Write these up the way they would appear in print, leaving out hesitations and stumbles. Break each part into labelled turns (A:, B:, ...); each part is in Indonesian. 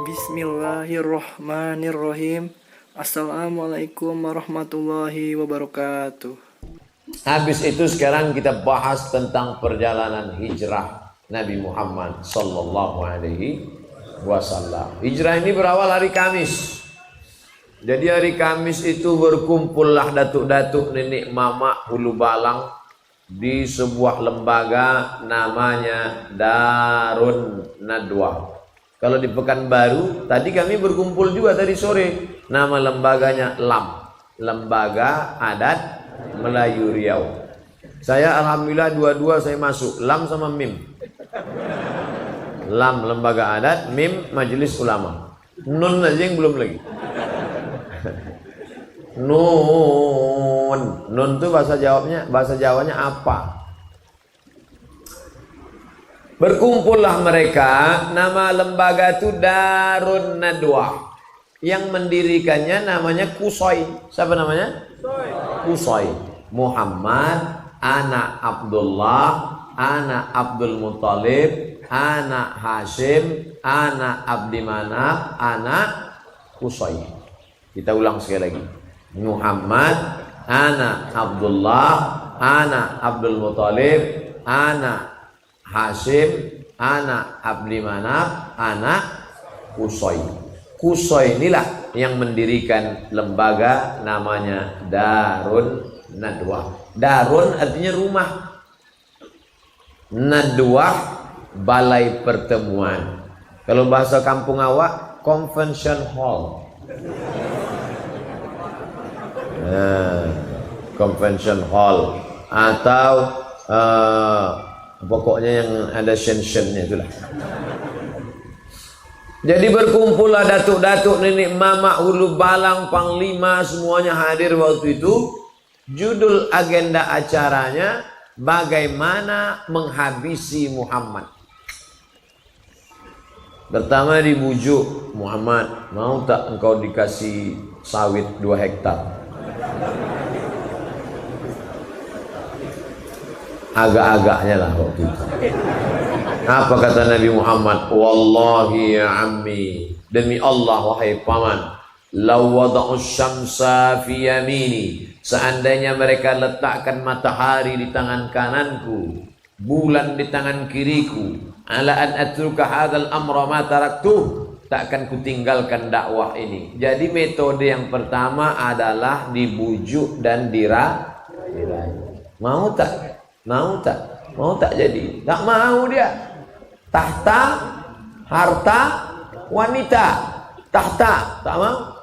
A: Bismillahirrohmanirrohim. Assalamualaikum warahmatullahi wabarakatuh.
B: Habis itu sekarang kita bahas tentang perjalanan hijrah Nabi Muhammad sallallahu alaihi wasallam. Hijrah ini berawal hari Kamis. Jadi hari Kamis itu berkumpullah datuk-datuk nenek mama Hulu Balang di sebuah lembaga namanya Darun Nadwa. Kalau di Pekanbaru, tadi kami berkumpul juga tadi sore. Nama lembaganya LAM, Lembaga Adat Melayu Riau. Saya alhamdulillah dua-dua saya masuk, LAM sama MIM. LAM Lembaga Adat, MIM Majelis Ulama. Nun aja yang belum lagi. Nun itu bahasa Jawanya apa? Berkumpullah mereka, nama lembaga itu Darun Nadwa. Yang mendirikannya namanya Kusoi. Siapa namanya? Kusoi. Muhammad, anak Abdullah, anak Abdul Muthalib, anak Hashim, anak Abdi Manaf, anak Kusoi. Kita ulang sekali lagi. Muhammad, anak Abdullah, anak Abdul Muthalib, anak Hashim, anak Abdi Manaf, anak Kusoi. Kusoi inilah yang mendirikan lembaga namanya Darun Nadwa. Darun artinya rumah, Nadwa balai pertemuan. Kalau bahasa kampung awak, convention hall. Convention hall atau pokoknya yang ada shen-shennya itulah. Jadi berkumpullah datuk-datuk nenek mama Hulu Balang, panglima, semuanya hadir waktu itu. Judul agenda acaranya bagaimana menghabisi Muhammad. Pertama dibujuk, Muhammad, mau tak engkau dikasih sawit 2 hektar? Agak-agaknya lah waktu itu. Apa kata Nabi Muhammad? Wallahi ya ammi, demi Allah wahai paman, law wada'u syamsa fi yamini, seandainya mereka letakkan matahari di tangan kananku, bulan di tangan kiriku, ala an atruka hadzal amra ma taraktuh, takkan kutinggalkan dakwah ini. Jadi metode yang pertama adalah dibujuk dan dirayu. Mau tak? Mau tak? Mau tak jadi? Tak mau dia. Tahta, harta, wanita. Tahta, tak mau.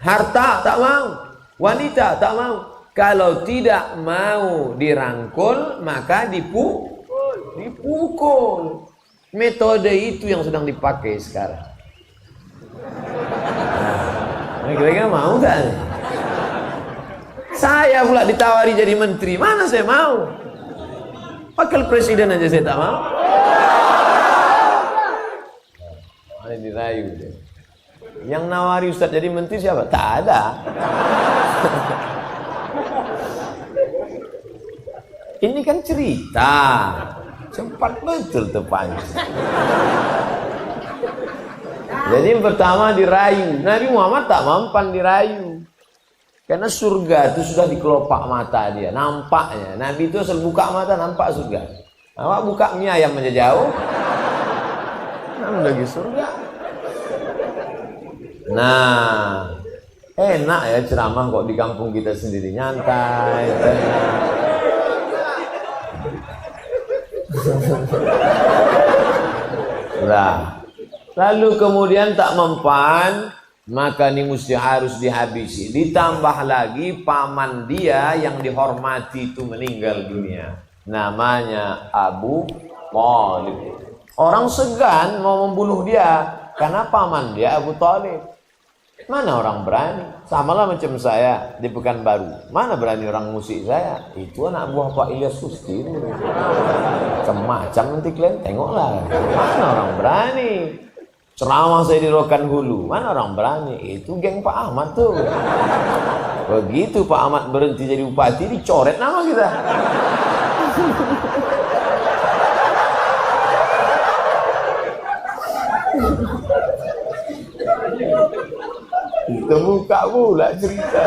B: Harta, tak mau. Wanita, tak mau. Kalau tidak mau dirangkul, maka dipukul. Metode itu yang sedang dipakai sekarang. Nah, kira-kira mau tak? Saya pula ditawari jadi menteri, mana saya mau? Wakil presiden aja saya tak mau. Ada dirayu deh. Yang nawari Ustadz jadi menteri siapa? Tak ada. Ini kan cerita. Cepat betul terpancing. Jadi yang pertama dirayu. Nabi Muhammad tak mampan dirayu. Karena surga itu sudah di kelopak mata dia, nampaknya. Nabi itu asal buka mata nampak surga. Awak buka mie ayam aja jauh, lagi surga. Nah, enak ya ceramah kok di kampung kita sendiri, nyantai. Nah, lalu kemudian tak mempan, maka ini mesti harus dihabisi. Ditambah lagi paman dia yang dihormati itu meninggal dunia. Namanya Abu Thalib. Orang segan mau membunuh dia karena paman dia Abu Thalib. Mana orang berani? Samalah macam saya di Pekanbaru. Mana berani orang musik saya? Itu anak buah Pak Ilyas Susti. Macam-macam nanti kalian tengoklah. Mana orang berani? Ceramah saya di Rokan Hulu, mana orang berani? Itu geng Pak Ahmad tuh. Begitu Pak Ahmad berhenti jadi bupati, dicoret nama kita. Terbuka pula cerita.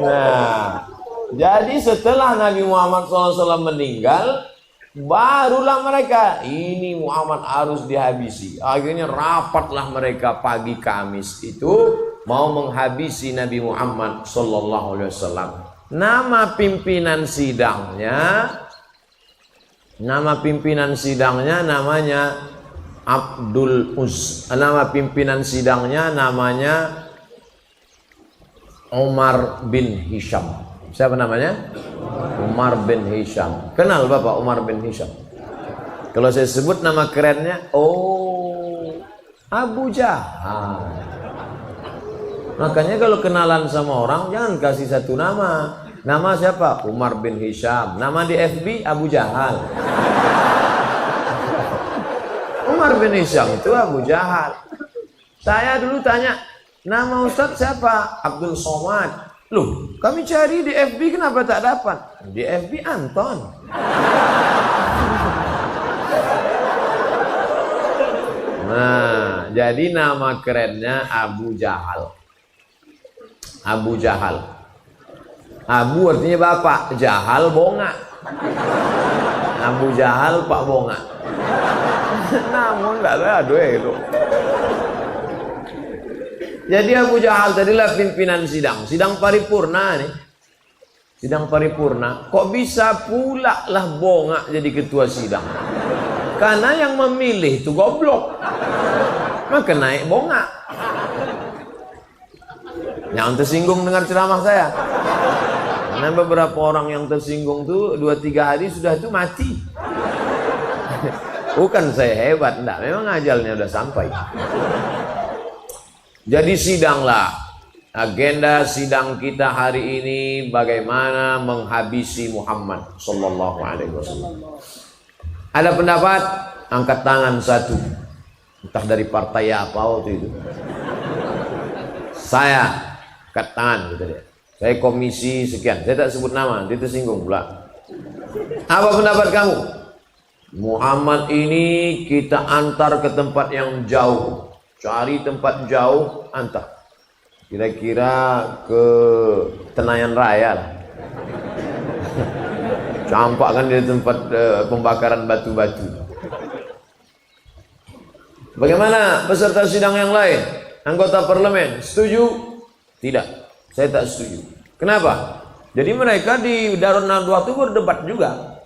B: Nah, jadi setelah Nabi Muhammad SAW meninggal, barulah mereka, ini Muhammad harus dihabisi. Akhirnya rapatlah mereka pagi Kamis itu mau menghabisi Nabi Muhammad SAW. Nama pimpinan sidangnya namanya nama pimpinan sidangnya namanya Umar bin Hisham. Siapa namanya? Umar bin Hisham. Kenal Bapak Umar bin Hisham? Kalau saya sebut nama kerennya, oh, Abu Jahal. Makanya kalau kenalan sama orang jangan kasih satu nama. Nama siapa? Umar bin Hisham. Nama di FB Abu Jahal. Umar bin Hisham itu Abu Jahal. Saya dulu tanya, nama Ustadz siapa? Abdul Somad. Loh, kami cari di FB kenapa tak dapat? Di FB Anton. Nah, jadi nama kerennya Abu Jahal. Abu Jahal. Abu artinya bapak, Jahal bonga. Abu Jahal Pak Bonga. Namun enggak ada itu. Jadi Abu Jahal tadilah pimpinan sidang paripurna nih. Sidang paripurna. Kok bisa pula lah bonga jadi ketua sidang? Karena yang memilih itu goblok. Maka naik bonga. Yang tersinggung dengar ceramah saya. Karena beberapa orang yang tersinggung tuh 2-3 hari sudah tuh mati. Bukan saya hebat, enggak, memang ajalnya udah sampai. Jadi sidanglah. Agenda sidang kita hari ini bagaimana menghabisi Muhammad sallallahu alaihi wasallam. Ada pendapat, angkat tangan satu. Entah dari partai apa waktu itu. Saya angkat tangan gitu deh. Saya komisi sekian. Saya tak sebut nama, nanti tersinggung pula. Apa pendapat kamu? Muhammad ini kita antar ke tempat yang jauh. Cari tempat jauh, antar. Kira-kira ke Tenayan Raya lah. Campakkan di tempat pembakaran batu-batu. Bagaimana peserta sidang yang lain? Anggota parlemen, setuju? Tidak, saya tak setuju. Kenapa? Jadi mereka di Darun Nadwa itu berdebat juga.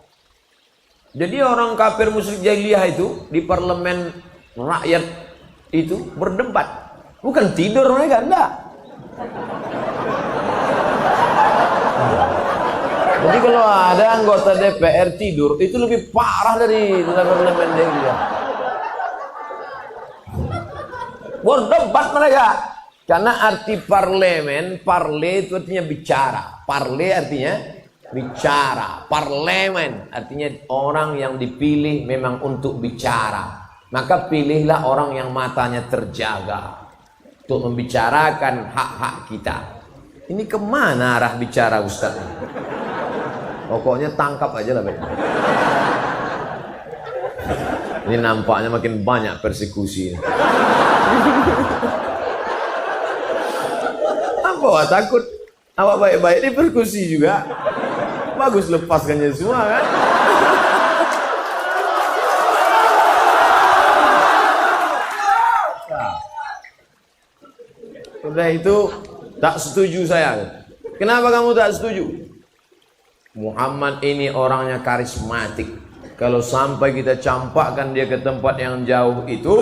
B: Jadi orang kafir musyrik jahiliyah itu di parlemen rakyat itu berdebat, bukan tidur mereka, enggak. Jadi kalau ada anggota DPR tidur itu lebih parah dari parlemen jahiliyah. Berdebat mereka, karena arti parlemen, parle itu artinya bicara, parle artinya bicara, parlemen artinya orang yang dipilih memang untuk bicara. Maka pilihlah orang yang matanya terjaga untuk membicarakan hak-hak kita. Ini kemana arah bicara Ustaz? Pokoknya tangkap aja lah baik. Ini nampaknya makin banyak persekusi. Apa takut? Awak baik-baik ini persekusi juga. Bagus lepaskannya semua kan? Udah itu tak setuju saya. Kenapa kamu tak setuju? Muhammad ini orangnya karismatik. Kalau sampai kita campakkan dia ke tempat yang jauh itu,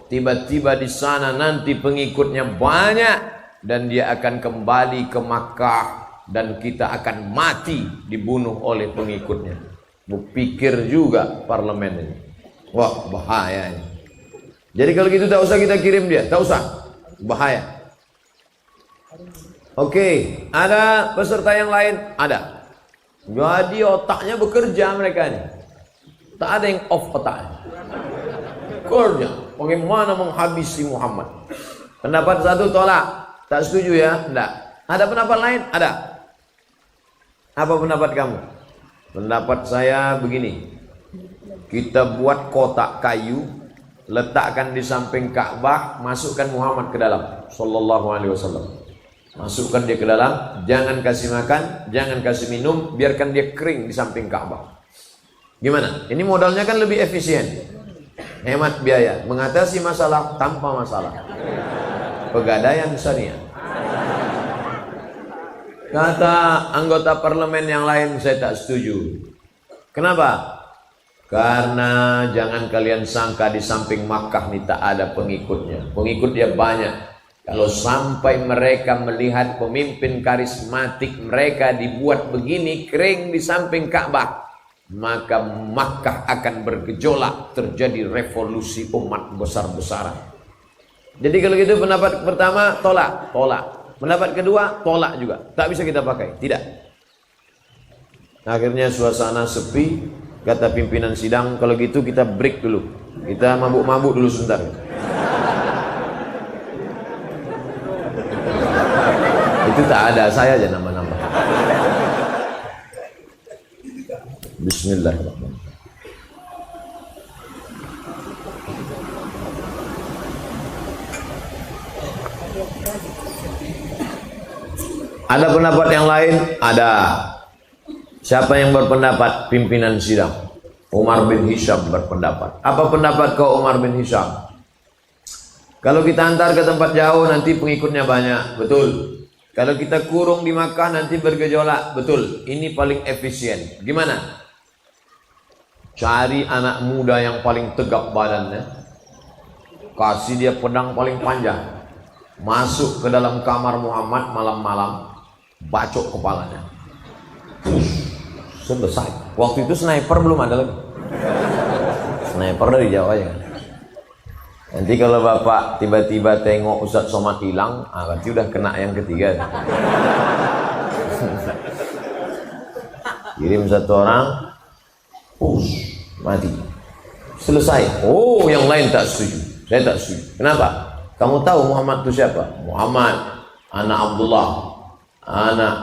B: tiba-tiba di sana nanti pengikutnya banyak dan dia akan kembali ke Makkah dan kita akan mati dibunuh oleh pengikutnya. Berpikir juga parlemen ini. Wah, bahaya ini. Jadi kalau gitu tak usah kita kirim dia, tak usah. Bahaya. Oke, ada peserta yang lain? Ada. Jadi otaknya bekerja mereka ini. Tak ada yang off otaknya. Kerja. Bagaimana menghabisi Muhammad? Pendapat satu tolak. Tak setuju ya? Tidak. Ada pendapat lain? Ada. Apa pendapat kamu? Pendapat saya begini. Kita buat kotak kayu, letakkan di samping Ka'bah, masukkan Muhammad ke dalam sallallahu alaihi wasallam. Masukkan dia ke dalam, jangan kasih makan, jangan kasih minum, biarkan dia kering di samping Ka'bah. Gimana? Ini modalnya kan lebih efisien, hemat biaya, mengatasi masalah tanpa masalah. Pegadaian syariah. Kata anggota parlemen yang lain, saya tak setuju. Kenapa? Karena jangan kalian sangka di samping Makkah ini tak ada pengikutnya. Pengikut dia banyak. Kalau sampai mereka melihat pemimpin karismatik mereka dibuat begini kering di samping Ka'bah, maka Makkah akan bergejolak, terjadi revolusi umat besar-besaran. Jadi kalau gitu pendapat pertama tolak, pendapat kedua tolak juga, tak bisa kita pakai, tidak. Akhirnya suasana sepi, kata pimpinan sidang, kalau gitu kita break dulu, kita mabuk-mabuk dulu sebentar. Itu tak ada, saya aja nama-nama. Bismillahirrahmanirrahim. Ada pendapat yang lain? Ada. Siapa yang berpendapat? Pimpinan sidang Umar bin Hisham berpendapat. Apa pendapat kau Umar bin Hisham? Kalau kita antar ke tempat jauh nanti pengikutnya banyak, betul. Kalau kita kurung di Makkah nanti bergejolak, betul. Ini paling efisien. Gimana? Cari anak muda yang paling tegap badannya, kasih dia pedang paling panjang, masuk ke dalam kamar Muhammad malam-malam, bacok kepalanya. Selesai. Waktu itu sniper belum ada lagi. Sniper dari Jawa ya. Nanti kalau bapak tiba-tiba tengok Ustadz Somad hilang, berarti udah kena yang ketiga. Kirim satu orang, mati. Selesai. Oh, yang lain tak setuju. Saya tak setuju. Kenapa? Kamu tahu Muhammad itu siapa? Muhammad, anak Abdullah, anak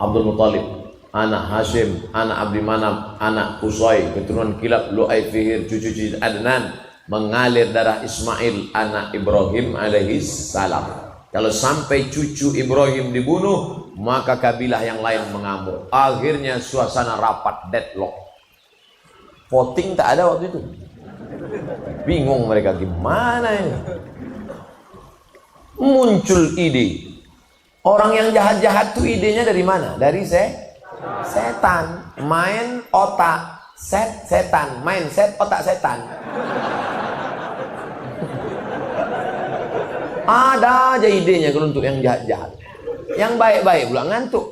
B: Abdul Muttalib, anak Hashim, anak Abdi Manaf, anak Qusay, keturunan Kilab, Lu'ay, Fihir, cucu-cucu Adnan, mengalir darah Ismail anak Ibrahim alaihi salam. Kalau sampai cucu Ibrahim dibunuh, maka kabilah yang lain mengamuk. Akhirnya suasana rapat, deadlock. Voting tak ada waktu itu. Bingung mereka, gimana ini? Muncul ide. Orang yang jahat-jahat tuh idenya dari mana? Dari setan. Main otak setan, mindset otak setan. Ada aja idenya kalau untuk yang jahat-jahat. Yang baik-baik pula ngantuk.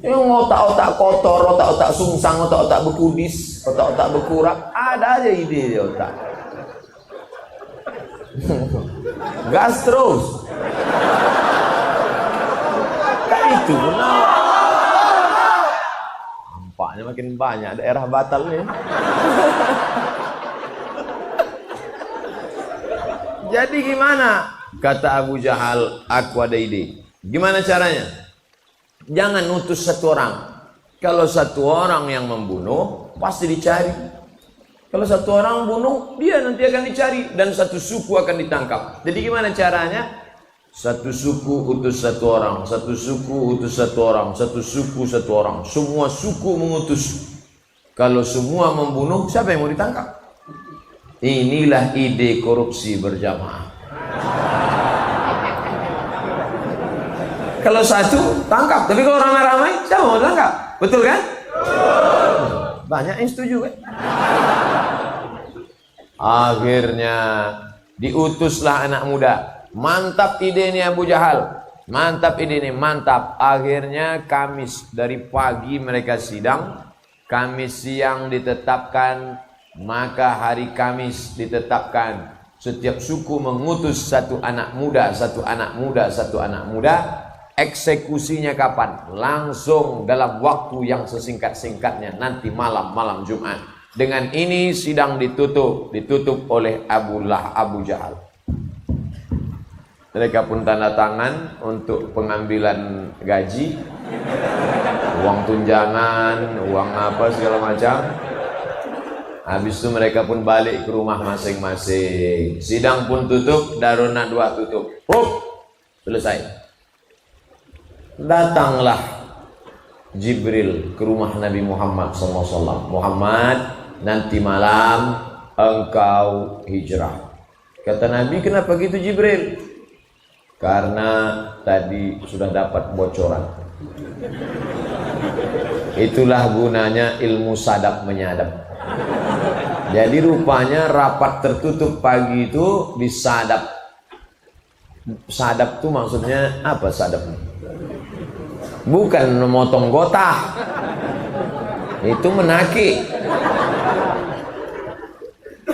B: Yang otak-otak kotor, otak-otak sungsang, otak-otak bekudis, otak-otak bekurak, ada aja ide di otak. Gas terus. Kayak itu benar. Nampaknya makin banyak daerah batal nih. Jadi gimana? Kata Abu Jahal, aku ada ide. Gimana caranya? Jangan utus satu orang. Kalau satu orang yang membunuh, pasti dicari. Kalau satu orang bunuh, dia nanti akan dicari. Dan satu suku akan ditangkap. Jadi gimana caranya? Satu suku utus satu orang, satu suku utus satu orang, satu suku satu orang. Semua suku mengutus. Kalau semua membunuh, siapa yang mau ditangkap? Inilah ide korupsi berjamaah. Kalau satu tangkap, tapi kalau ramai-ramai siapa mau tangkap? Betul kan? Banyak yang setuju kan? Akhirnya diutuslah anak muda. Mantap ide ini Abu Jahal. Mantap ide ini, mantap. Akhirnya Kamis dari pagi mereka sidang, Kamis siang ditetapkan, maka hari Kamis ditetapkan setiap suku mengutus satu anak muda, satu anak muda, satu anak muda. Eksekusinya kapan? Langsung dalam waktu yang sesingkat-singkatnya, nanti malam Jumat. Dengan ini sidang ditutup oleh Abu Jahal. Mereka pun tanda tangan untuk pengambilan gaji. uang tunjangan, uang apa segala macam. Habis itu mereka pun balik ke rumah masing-masing. Sidang pun tutup, Darun Nadwah tutup. Selesai. Datanglah Jibril ke rumah Nabi Muhammad SAW. Muhammad, nanti malam engkau hijrah. Kata Nabi, kenapa gitu Jibril? Karena tadi sudah dapat bocoran. Itulah gunanya ilmu sadap menyadap. Jadi rupanya rapat tertutup pagi itu disadap. Sadap itu maksudnya apa sadapnya? Bukan memotong gotah. Itu menaki.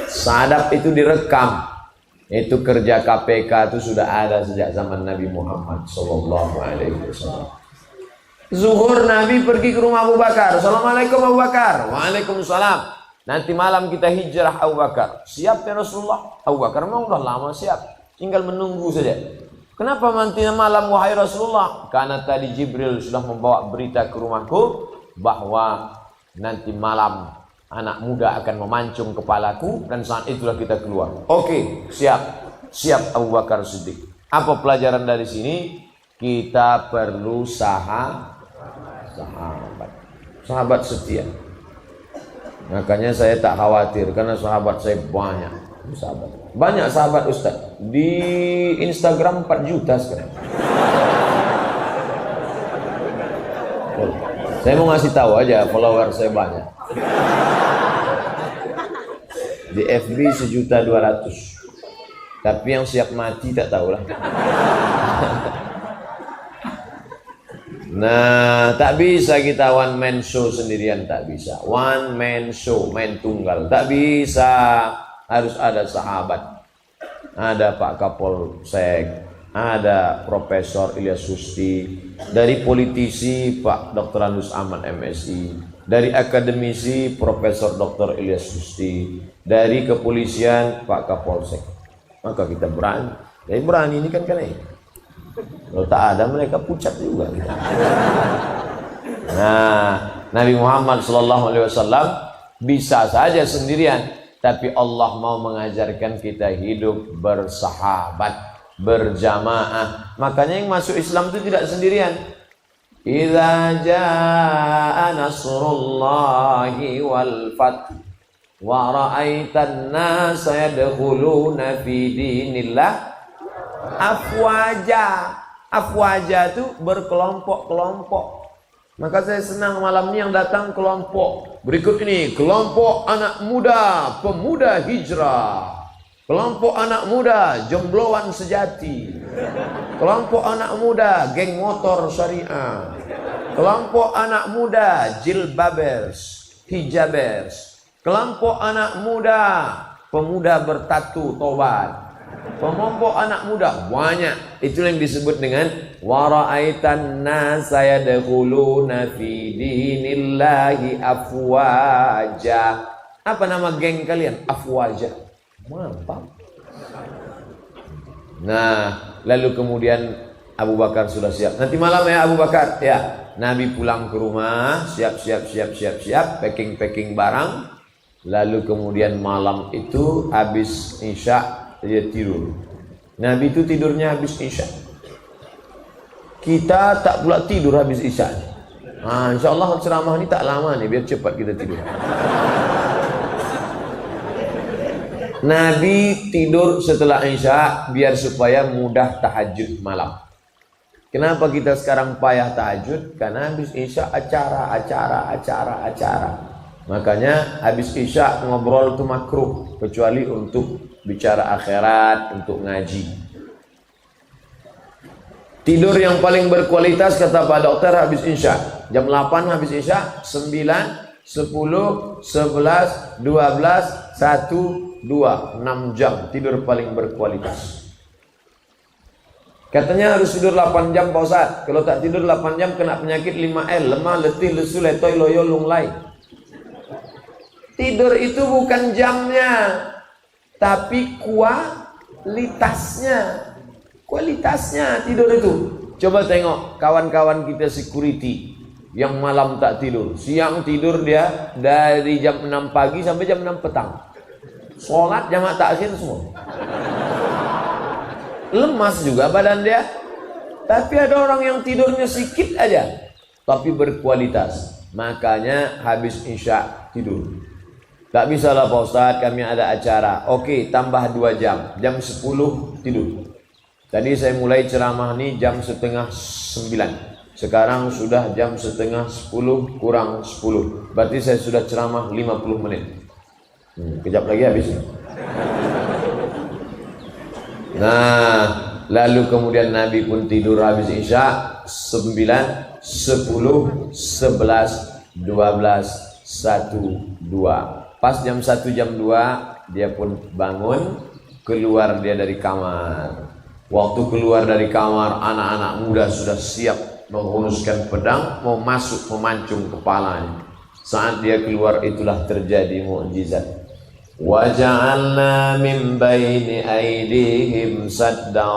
B: Sadap itu direkam. Itu kerja KPK itu sudah ada sejak zaman Nabi Muhammad SAW. Zuhur Nabi pergi ke rumah Abu Bakar. Assalamualaikum Abu Bakar. Waalaikumsalam. Nanti malam kita hijrah Abu Bakar. Siap ya Rasulullah? Abu Bakar memang udah lama siap. Tinggal menunggu saja. Kenapa nanti malam wahai Rasulullah? Karena tadi Jibril sudah membawa berita ke rumahku bahwa nanti malam anak muda akan memancung kepalaku dan saat itulah kita keluar. Oke, siap. Siap Abu Bakar Siddiq. Apa pelajaran dari sini? Kita perlu sahabat setia. Makanya saya tak khawatir karena sahabat saya banyak. Banyak sahabat Ustaz. Di Instagram 4 juta sekarang. Saya mau ngasih tahu aja follower saya banyak. Di FB 1.200.000. Tapi yang siap mati tak tahulah. Nah, tak bisa kita one man show sendirian, tak bisa. One man show, main tunggal, tak bisa. Harus ada sahabat. Ada Pak Kapolsek, ada Profesor Ilyas Susti, dari politisi Pak Dr. Andus Ahmad MSI, dari akademisi Profesor Dr. Ilyas Susti, dari kepolisian Pak Kapolsek. Maka kita berani. Jadi berani ini kan ini. Kalau tak ada mereka pucat juga. Nah, Nabi Muhammad SAW bisa saja sendirian, tapi Allah mau mengajarkan kita hidup bersahabat, berjamaah. Makanya yang masuk Islam itu tidak sendirian. Idza jaa nasrullahi wal fath wa ra'aitan nasa yadkhuluna fi dinillah afwaja. Afwaja itu berkelompok-kelompok. Maka saya senang malam ini yang datang kelompok. Berikut ini kelompok anak muda, pemuda hijrah. Kelompok anak muda, jombloan sejati. Kelompok anak muda, geng motor syariah. Kelompok anak muda, jilbabers, hijabers. Kelompok anak muda, pemuda bertatu, tobat. Kelompok anak muda banyak. Itu yang disebut dengan wara'aitan nasa yadkhuluna fi dinillahi afwaja. Apa nama geng kalian? Afwaja. Mantap. Nah, lalu kemudian Abu Bakar sudah siap. Nanti malam ya Abu Bakar. Ya, Nabi pulang ke rumah, siap, packing barang. Lalu kemudian malam itu habis Isya dia tidur. Nabi itu tidurnya habis Isya. Kita tak pula tidur habis Isya. Nah, insya Allah ceramah ini tak lama nih, biar cepat kita tidur. Nabi tidur setelah Isya biar supaya mudah tahajud malam. Kenapa kita sekarang payah tahajud? Karena habis Isya acara. Makanya habis Isya ngobrol itu makruh, kecuali untuk bicara akhirat, untuk ngaji. Tidur yang paling berkualitas kata Pak Dokter habis Isya. Jam 8 habis Isya, 9, 10, 11, 12, 1, 2, 6 jam tidur paling berkualitas. Katanya harus tidur 8 jam Pak Ustaz. Kalau tak tidur 8 jam kena penyakit 5L, lemah, letih, lesu, letoy, loyo, lunglai. Tidur itu bukan jamnya, tapi kualitasnya. Kualitasnya tidur itu. Coba tengok kawan-kawan kita security. yang malam tak tidur. Siang tidur dia dari jam 6 pagi sampai jam 6 petang. Sholat jamaah takhir semua. Lemas juga badan dia. Tapi ada orang yang tidurnya sedikit aja, tapi berkualitas. Makanya habis isya tidur. Tak bisa lah Pak Ustadz, kami ada acara. Oke, tambah 2 jam. Jam 10 tidur. Tadi saya mulai ceramah nih jam setengah 9. Sekarang sudah jam setengah 10 kurang 10. Berarti saya sudah ceramah 50 menit. Kejap lagi habis. Nah, lalu kemudian Nabi pun tidur habis isya 9, 10, 11, 12, 1, 2. Pas jam 1 jam 2 dia pun bangun, keluar dia dari kamar. Waktu keluar dari kamar, anak-anak muda sudah siap menghunuskan pedang, mau masuk memancung kepalanya. Saat dia keluar itulah terjadi mukjizat. Wa ja'alna min baini aydihim saddan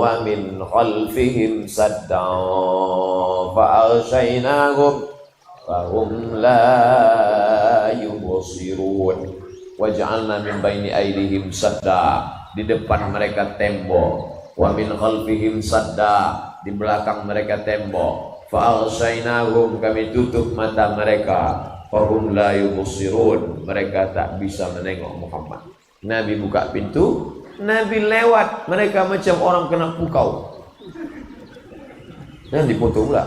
B: wa min khalfihim saddan fa aghshaynahum fahum la yubsirun. Wa ja'alna min baini aydihim sadda, di depan mereka tembok, wa min khalfihim sadda, di belakang mereka tembok, fa aghshaynahum, kami tutup mata mereka, fahum la yubsirun, mereka tak bisa menengok Muhammad. Nabi buka pintu, Nabi lewat, mereka macam orang kena pukau. Dan dipoto pula.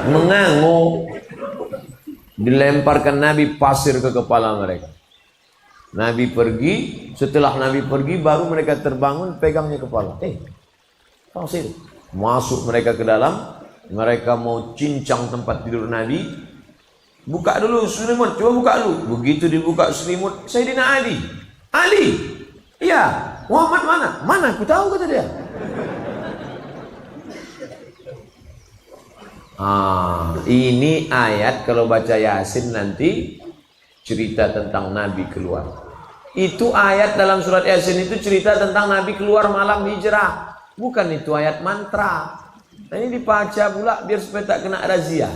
B: Mengangu, dilemparkan Nabi pasir ke kepala mereka. Nabi pergi, setelah Nabi pergi baru mereka terbangun, pegangnya kepala. Pasir. Masuk mereka ke dalam, mereka mau cincang tempat tidur Nabi. Buka dulu selimut, coba buka dulu. Begitu dibuka selimut, Sayyidina Ali. Ali, iya, Muhammad mana? Mana? Aku tahu, kata dia. Ini ayat kalau baca Yasin nanti cerita tentang Nabi keluar. Itu ayat dalam surat Yasin itu cerita tentang Nabi keluar malam hijrah. Bukan itu ayat mantra. Nah, ini dibaca pula biar supaya tak kena razia.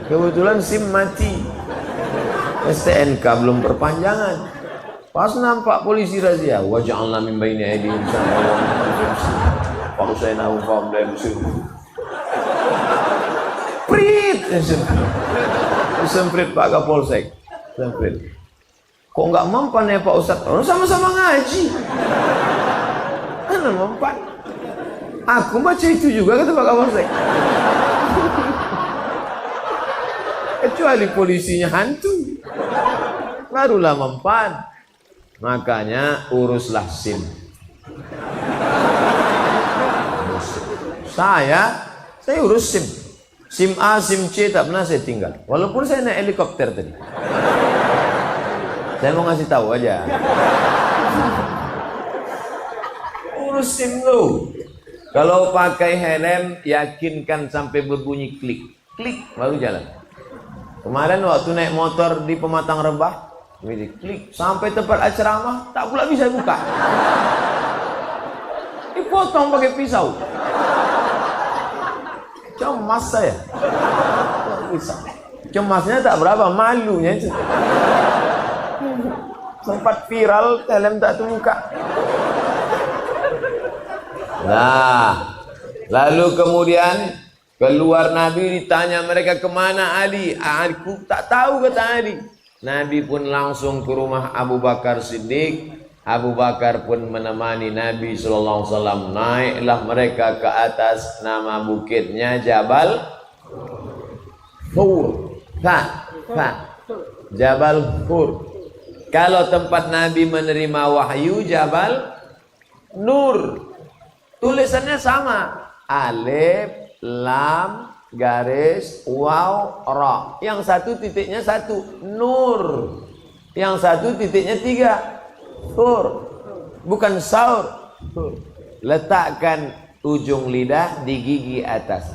B: Kebetulan SIM mati, STNK belum perpanjangan. Pas nampak polisi razia, wa ja'alna min baini aydihim saddan wa min khalfihim fa aghshaynahum fahum la yubsirun. Prit, semprit Pak Kapolsek, semprit. Kok nggak mempan ya Pak Ustadz? Orang sama-sama ngaji. Mana mempan? Aku baca itu juga, kata Pak Kapolsek. Kecuali polisinya hantu, barulah mempan. Makanya uruslah SIM. Saya urus SIM. SIM A, SIM C tak pernah saya tinggal. Walaupun saya naik helikopter tadi. Saya mau ngasih tahu aja. Urus SIM lu. Kalau pakai helm, yakinkan sampai berbunyi klik. Klik, baru jalan. Kemarin waktu naik motor di Pematang Rebah, klik. Sampai tempat ceramah, tak pula bisa buka. Dipotong pakai pisau. Cemas saya. Cemasnya tak berapa, malunya itu. Sempat viral, helm tak terbuka. Nah, lalu kemudian keluar Nabi, ditanya mereka kemana Ali? Aku tak tahu, kata Ali. Nabi pun langsung ke rumah Abu Bakar Siddiq. Abu Bakar pun menemani Nabi SAW. Naiklah mereka ke atas, nama bukitnya Jabal Hur. Jabal Hur. Kalau tempat Nabi menerima wahyu, Jabal Nur. Tulisannya sama, alif, lam, garis, waw, ra. Yang satu titiknya 1, nur. Yang satu titiknya 3, hur. Bukan saur, hur. Letakkan ujung lidah di gigi atas.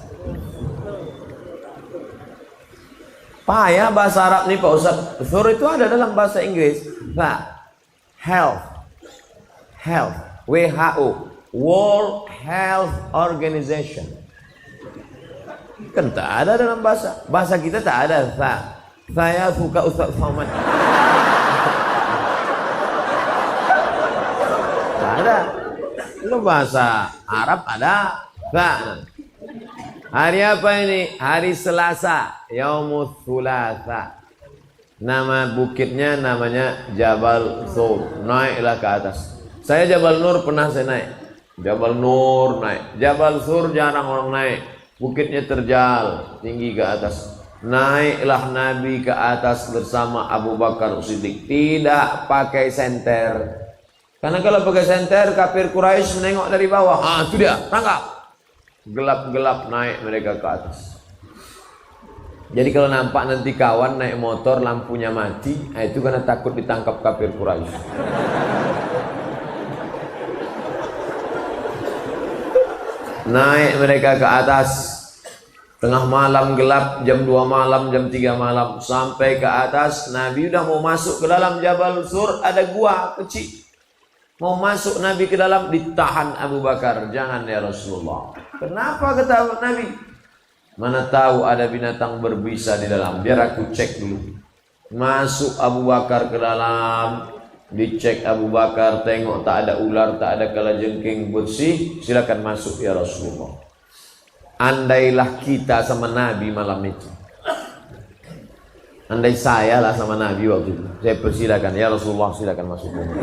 B: Payah bahasa Arab nih Pak Ustaz. Hur itu ada dalam bahasa Inggris. Nah, health, WHO. World Health Organization. Kan tak ada dalam bahasa kita tak ada saya suka Ustaz Somad. Tak ada. Kalau bahasa Arab ada hari apa ini? Hari Selasa, Yaumul Thulatha. Nama bukitnya namanya Jabal Sur. Naiklah ke atas. Saya Jabal Nur pernah saya naik. Jabal Nur naik. Jabal Sur jarang orang naik. Bukitnya terjal, tinggi ke atas. Naiklah Nabi ke atas bersama Abu Bakar Siddiq. Tidak pakai senter. Karena kalau pakai senter, kafir Quraisy menengok dari bawah. Itu dia, tangkap. Gelap-gelap naik mereka ke atas. Jadi kalau nampak nanti kawan naik motor lampunya mati, itu karena takut ditangkap kafir Quraisy. Naik mereka ke atas. Tengah malam gelap, jam 2 malam, jam 3 malam. Sampai ke atas, Nabi udah mau masuk ke dalam Jabal Sur, ada gua kecil. Mau masuk Nabi ke dalam, ditahan Abu Bakar. Jangan ya Rasulullah. Kenapa kata Nabi? Mana tahu ada binatang berbisa di dalam. Biar aku cek dulu. Masuk Abu Bakar ke dalam. Dicek Abu Bakar, tengok tak ada ular, tak ada kalajengking bersih. Silakan masuk ya Rasulullah. Andailah kita sama Nabi malam itu. Andai saya lah sama Nabi waktu itu. Saya persilakan ya Rasulullah, silakan masuk dulu.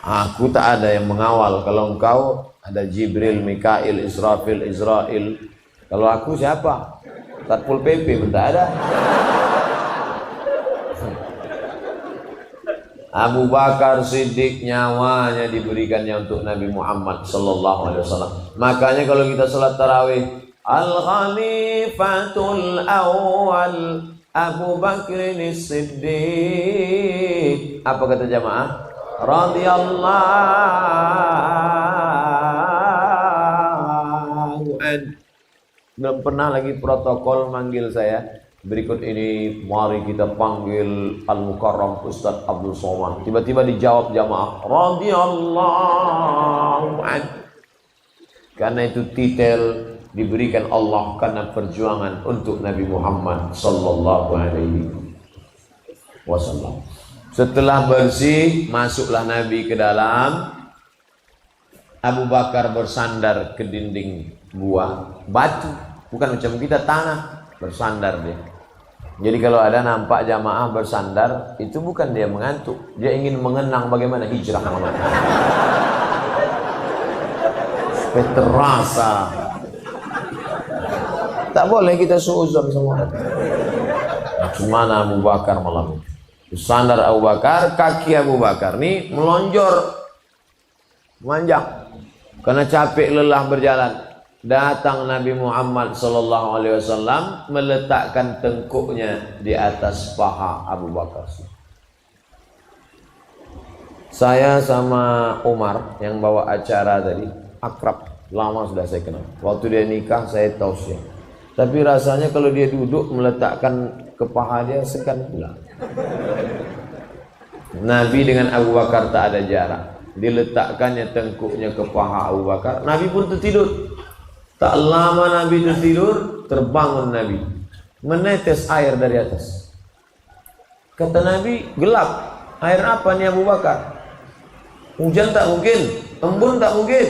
B: Aku tak ada yang mengawal. Kalau engkau ada Jibril, Mikail, Israfil, Israel. Kalau aku siapa? Satpol PP pun tak ada. Abu Bakar Siddiq nyawanya diberikannya untuk Nabi Muhammad sallallahu alaihi wasallam. Makanya kalau kita salat tarawih, Al-Khalifatul Awwal Abu Bakr Siddiq. Apa kata jamaah? Radhiyallahu an. Belum pernah lagi protokol manggil saya. Berikut ini mari kita panggil Al-Mukarram Ustaz Abdul Somad. Tiba-tiba dijawab jamaah radhiyallahu an. Karena itu titel diberikan Allah karena perjuangan untuk Nabi Muhammad sallallahu alaihi wasallam. Setelah bersih, masuklah Nabi ke dalam. Abu Bakar bersandar ke dinding gua, batu, bukan macam kita tanah, bersandar dia. Jadi kalau ada nampak jamaah bersandar, itu bukan dia mengantuk, dia ingin mengenang bagaimana hijrah Muhammad. Supaya terasa. Tak boleh kita suuzon semua. Gimana Abu Bakar malam itu? Bersandar Abu Bakar, kaki Abu Bakar nih melonjor, memanjang, karena capek lelah berjalan. Datang Nabi Muhammad sallallahu alaihi wasallam meletakkan tengkuknya di atas paha Abu Bakar. Saya sama Umar yang bawa acara tadi akrab, lama sudah saya kenal. Waktu dia nikah saya tausiah. Tapi rasanya kalau dia duduk meletakkan ke paha dia segan pula. Nabi dengan Abu Bakar tak ada jarak. Diletakkannya tengkuknya ke paha Abu Bakar. Nabi pun tertidur. Tak lama Nabi tertidur, terbangun Nabi. Menetes air dari atas. Kata Nabi, gelap. Air apa nih Abu Bakar? Hujan tak mungkin, embun tak mungkin.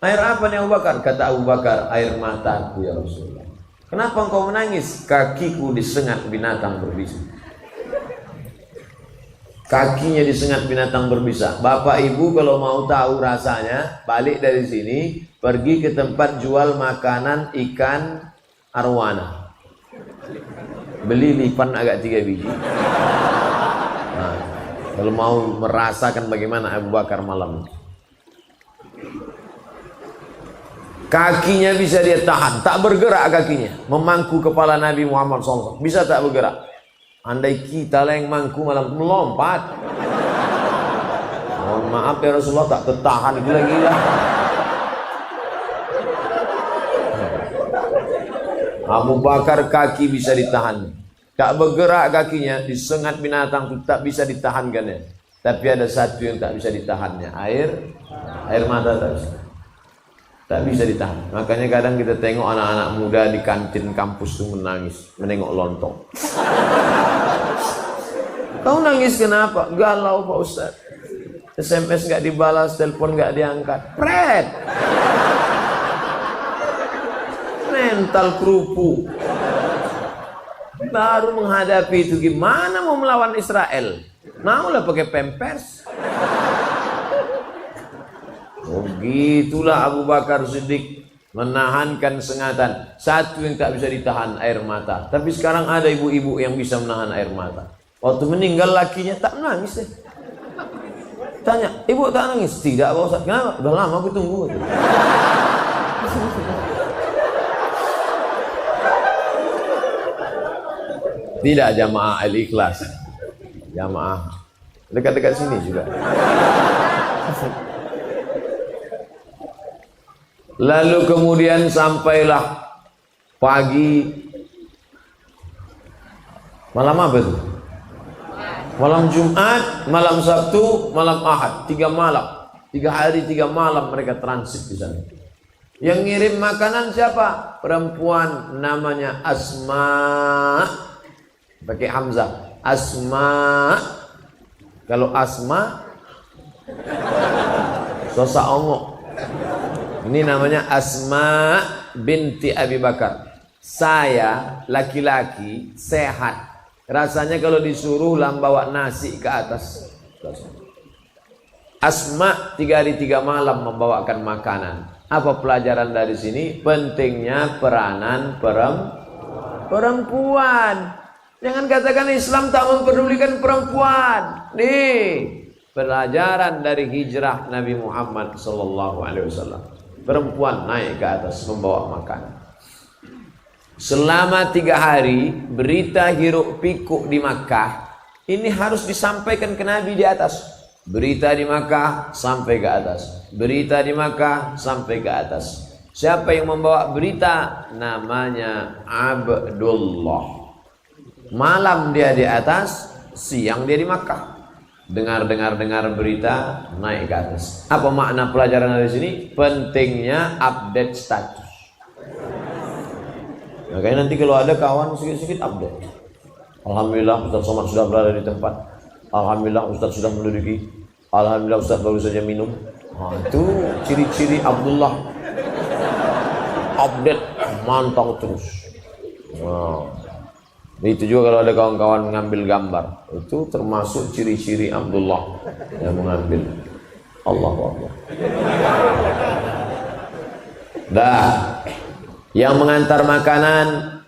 B: Air apa nih Abu Bakar? Kata Abu Bakar, air mataku ya Rasulullah. Kenapa engkau menangis? Kakiku disengat binatang berbisa. Kakinya disengat binatang berbisa. Bapak ibu kalau mau tahu rasanya, balik dari sini, pergi ke tempat jual makanan ikan arwana. Beli lipan agak 3 biji. Nah, kalau mau merasakan bagaimana Abu Bakar malam. Kakinya bisa dia tahan, tak bergerak kakinya. Memangku kepala Nabi Muhammad SAW. Bisa tak bergerak? Andai kita lah yang mangku malam melompat. Mohon maaf ya Rasulullah, tak tertahan gila-gila. Abu Bakar kaki bisa ditahan. Tak bergerak kakinya, disengat binatang itu tak bisa ditahankannya. Tapi ada satu yang tak bisa ditahannya, air mata tak bisa. Tak bisa ditahan. Makanya kadang kita tengok anak-anak muda di kantin kampus tuh menangis, menengok lontong. Kau nangis kenapa? Galau Pak Ustaz. SMS nggak dibalas, telepon nggak diangkat. Pret. Mental kerupuk. Baru menghadapi itu, gimana mau melawan Israel? Maulah pakai pampers. Oh gitulah Abu Bakar Siddiq menahankan sengatan. Satu yang tak bisa ditahan, air mata. Tapi sekarang ada ibu-ibu yang bisa menahan air mata. Waktu meninggal lakinya tak nangis deh. Tanya, ibu tak nangis? Tidak Pak Ustaz. Kenapa? Udah lama aku tunggu. Tidak jamaah Al-Ikhlas. Jamaah dekat-dekat sini juga. Lalu kemudian sampailah pagi. Malam apa itu? Malam Jumat, malam Sabtu, malam Ahad. 3 malam. 3 hari 3 malam mereka transit di sana. Yang ngirim makanan siapa? Perempuan namanya Asma. Pakai Hamzah. Asma. Kalau Asma Sosa Ongo. Ini namanya Asma binti Abi Bakar. Saya laki-laki sehat. Rasanya kalau disuruh bawa nasi ke atas. Asma 3 hari 3 malam membawakan makanan. Apa pelajaran dari sini? Pentingnya peranan perempuan. Jangan katakan Islam tak mempedulikan perempuan. Nih, pelajaran dari hijrah Nabi Muhammad SAW. Perempuan naik ke atas membawa makanan. Selama 3 hari berita hiruk pikuk di Makkah ini harus disampaikan ke Nabi di atas. Berita di Makkah sampai ke atas. Berita di Makkah sampai ke atas. Siapa yang membawa berita? Namanya Abdullah. Malam dia di atas, siang dia di Makkah. Dengar berita, naik ke atas. Apa makna pelajaran dari sini? Pentingnya update status. Makanya nanti kalau ada kawan sedikit update. Alhamdulillah Ustaz Somad sudah berada di tempat. Alhamdulillah Ustaz sudah menduduki. Alhamdulillah Ustaz baru saja minum. Itu ciri-ciri Abdullah. Update mantau terus. Itu juga kalau ada kawan-kawan mengambil gambar, itu termasuk ciri-ciri Abdullah yang mengambil. Allahu Akbar. Dah, yang mengantar makanan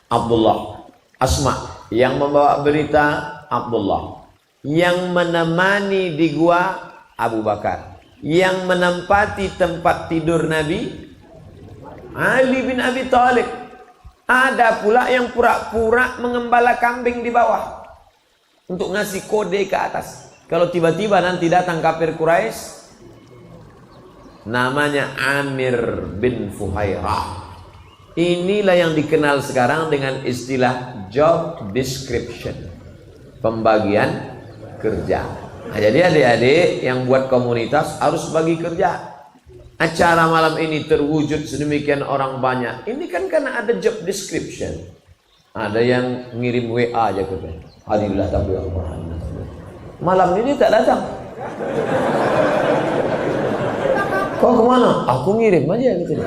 B: Abdullah. Asma yang membawa berita Abdullah. Yang menemani di gua Abu Bakar. Yang menempati tempat tidur Nabi Ali bin Abi Thalib. Ada pula yang pura-pura mengembala kambing di bawah untuk ngasih kode ke atas. Kalau tiba-tiba nanti datang kafir Quraisy, namanya Amir bin Fuhairah. Inilah yang dikenal sekarang dengan istilah job description, pembagian kerja. Nah, jadi adik-adik yang buat komunitas harus bagi kerja. Acara malam ini terwujud sedemikian orang banyak. Ini kan karena ada job description. Ada yang ngirim WA aja ke saya. Hadirlah tapi malam ini tak datang. Kau kemana? Aku ngirim aja gitu.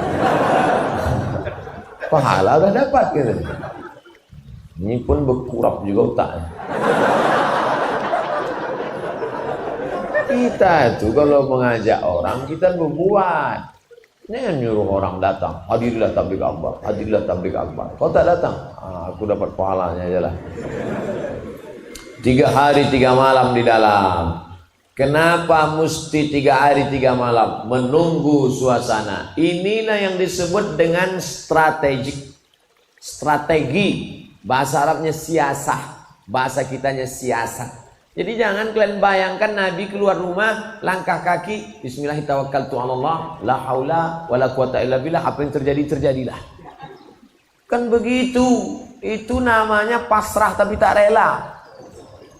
B: Pahala udah dapat gitu. Ini pun berkurap juga otaknya. Kita itu kalau mengajak orang, kita berbuat. Jangan nyuruh orang datang. Hadirlah tabligh akbar, hadirlah tabligh akbar. Kau tak datang, aku dapat pahalanya aja lah. 3 hari 3 malam di dalam. Kenapa mesti 3 hari 3 malam? Menunggu suasana. Inilah yang disebut dengan strategik. Strategi. Bahasa Arabnya siasah. Bahasa kitanya siasat. Jadi jangan kalian bayangkan Nabi keluar rumah, langkah kaki, bismillahirrahmanirrahim, la haula wala quwata illa billah, apa yang terjadi terjadilah. Kan begitu. Itu namanya pasrah tapi tak rela.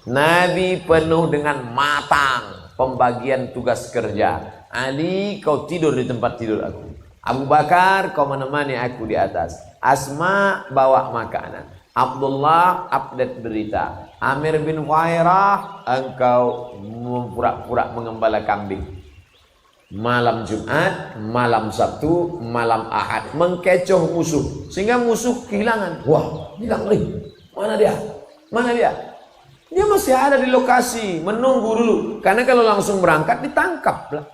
B: Nabi penuh dengan matang pembagian tugas kerja. Ali, kau tidur di tempat tidur aku. Abu Bakar, kau menemani aku di atas. Asma, bawa makanan. Abdullah, update berita. Amir bin Khairah, engkau pura-pura mengembala kambing. Malam Jumat, malam Sabtu, malam Ahad, mengkecoh musuh sehingga musuh kehilangan. Wah, hilang nih. Mana dia? Mana dia? Dia masih ada di lokasi, menunggu dulu. Karena kalau langsung berangkat ditangkap lah.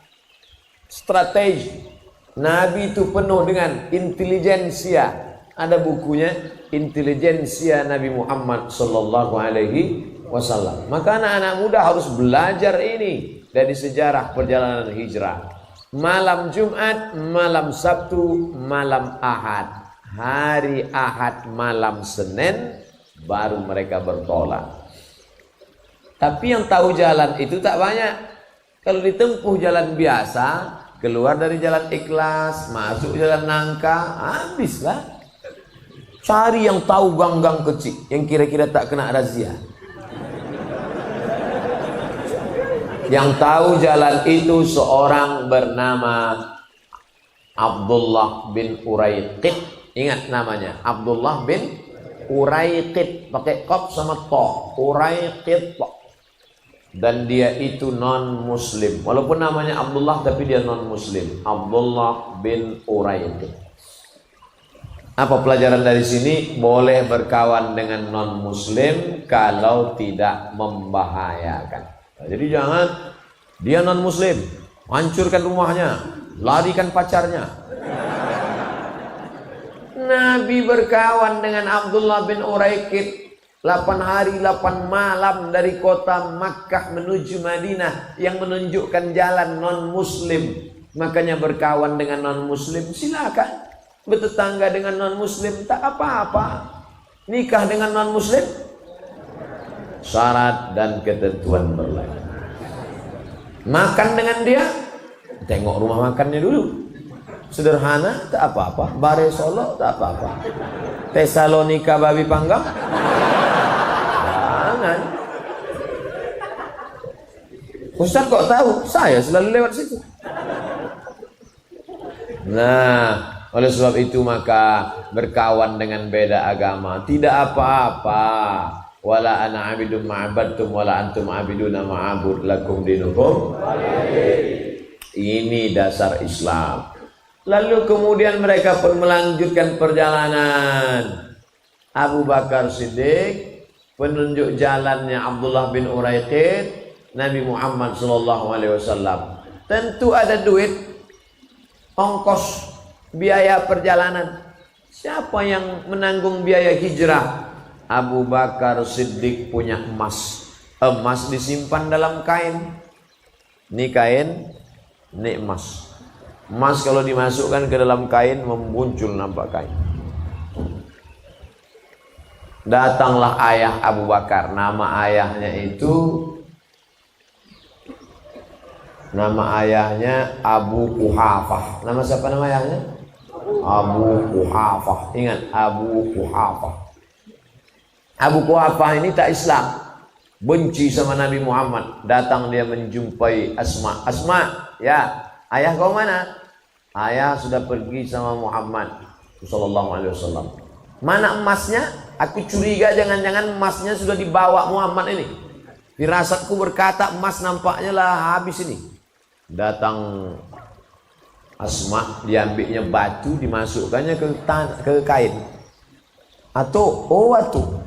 B: Strategi. Nabi itu penuh dengan intelijensia. Ada bukunya, Intelijensia Nabi Muhammad Sallallahu Alaihi Wasallam. Maka anak-anak muda harus belajar ini dari sejarah perjalanan hijrah. Malam Jumat, malam Sabtu, malam Ahad. Hari Ahad, malam Senin, baru mereka bertolak. Tapi yang tahu jalan itu tak banyak. Kalau ditempuh jalan biasa, keluar dari jalan ikhlas, masuk jalan nangka, habislah. Cari yang tahu gang-gang kecil, yang kira-kira tak kena razia. Yang tahu jalan itu seorang bernama Abdullah bin Uraiqid. Ingat namanya, Abdullah bin Uraiqid, pakai qaf sama ta. Uraiqid. Dan dia itu non muslim. Walaupun namanya Abdullah tapi dia non muslim. Abdullah bin Uraiqid. Apa pelajaran dari sini? Boleh berkawan dengan non muslim kalau tidak membahayakan. Nah, jadi jangan dia non muslim, hancurkan rumahnya, larikan pacarnya. Nabi berkawan dengan Abdullah bin Uraiqid 8 hari 8 malam dari kota Makkah menuju Madinah, yang menunjukkan jalan non muslim. Makanya berkawan dengan non muslim silakan. Bertetangga dengan non muslim tak apa-apa. Nikah dengan non muslim syarat dan ketentuan berlaku. Makan dengan dia, tengok rumah makannya dulu. Sederhana tak apa-apa. Bare Solo tak apa-apa. Tesalonika babi panggang jangan. Ustaz kok tahu? Saya selalu lewat situ. Nah, oleh sebab itu maka berkawan dengan beda agama tidak apa-apa. Wala ana abidun ma'abadtum wala antum abiduna ma'abud lakum dinukum. Ini dasar Islam. Lalu kemudian mereka pun melanjutkan perjalanan. Abu Bakar Siddiq penunjuk jalannya Abdullah bin Uraiqid, Nabi Muhammad sallallahu alaihi wasallam. Tentu ada duit, ongkos, biaya perjalanan. Siapa yang menanggung biaya hijrah? Abu Bakar Siddiq punya emas. Emas disimpan dalam kain. Ini kain, ini emas. Emas kalau dimasukkan ke dalam kain memuncul nampak kain. Datanglah ayah Abu Bakar. Nama ayahnya Abu Quhafah. Nama siapa nama ayahnya? Abu Quhafah. Ingat, Abu Quhafah. Abu Quhafah ini tak Islam, benci sama Nabi Muhammad. Datang dia menjumpai Asma. Asma, ya, ayah kau mana? Ayah sudah pergi sama Muhammad sallallahu alaihi wasallam. Mana emasnya? Aku curiga jangan-jangan emasnya sudah dibawa Muhammad ini. Firasatku berkata emas nampaknya lah habis ini. Datang Asma, diambilnya batu, dimasukkannya ke kain. Atau, oh atu,